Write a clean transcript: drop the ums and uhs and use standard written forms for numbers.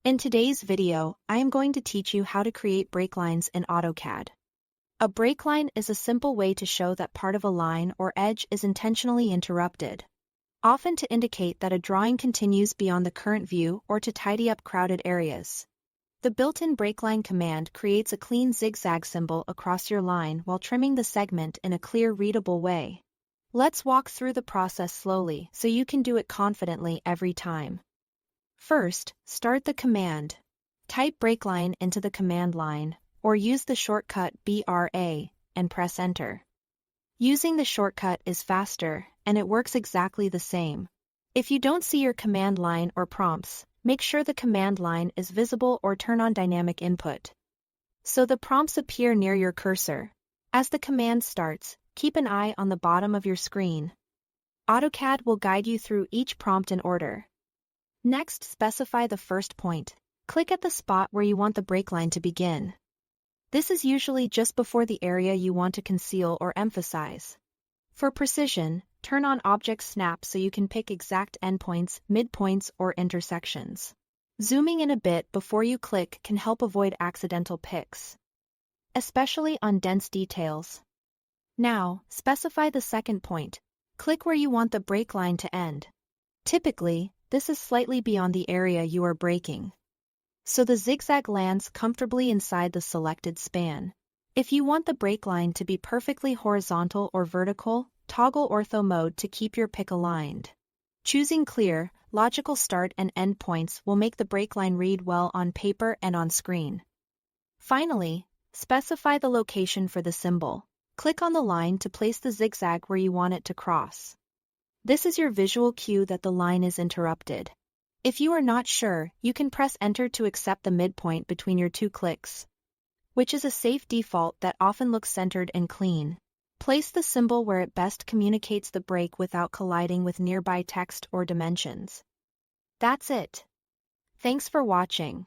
In today's video, I am going to teach you how to create breaklines in AutoCAD. A breakline is a simple way to show that part of a line or edge is intentionally interrupted, often to indicate that a drawing continues beyond the current view or to tidy up crowded areas. The built-in breakline command creates a clean zigzag symbol across your line while trimming the segment in a clear, readable way. Let's walk through the process slowly so you can do it confidently every time. First, start the command. Type breakline into the command line, or use the shortcut BRA, and press enter. Using the shortcut is faster, and it works exactly the same. If you don't see your command line or prompts, make sure the command line is visible or turn on dynamic input, so the prompts appear near your cursor. As the command starts, keep an eye on the bottom of your screen. AutoCAD will guide you through each prompt in order. Next, specify the first point. Click at the spot where you want the breakline to begin. This is usually just before the area you want to conceal or emphasize. For precision, turn on Object Snap so you can pick exact endpoints, midpoints, or intersections. Zooming in a bit before you click can help avoid accidental picks, especially on dense details. Now, specify the second point. Click where you want the breakline to end. Typically, this is slightly beyond the area you are breaking, so the zigzag lands comfortably inside the selected span. If you want the breakline to be perfectly horizontal or vertical, toggle ortho mode to keep your pick aligned. Choosing clear, logical start and end points will make the breakline read well on paper and on screen. Finally, specify the location for the symbol. Click on the line to place the zigzag where you want it to cross. This is your visual cue that the line is interrupted. If you are not sure, you can press enter to accept the midpoint between your two clicks, which is a safe default that often looks centered and clean. Place the symbol where it best communicates the break without colliding with nearby text or dimensions. That's it. Thanks for watching.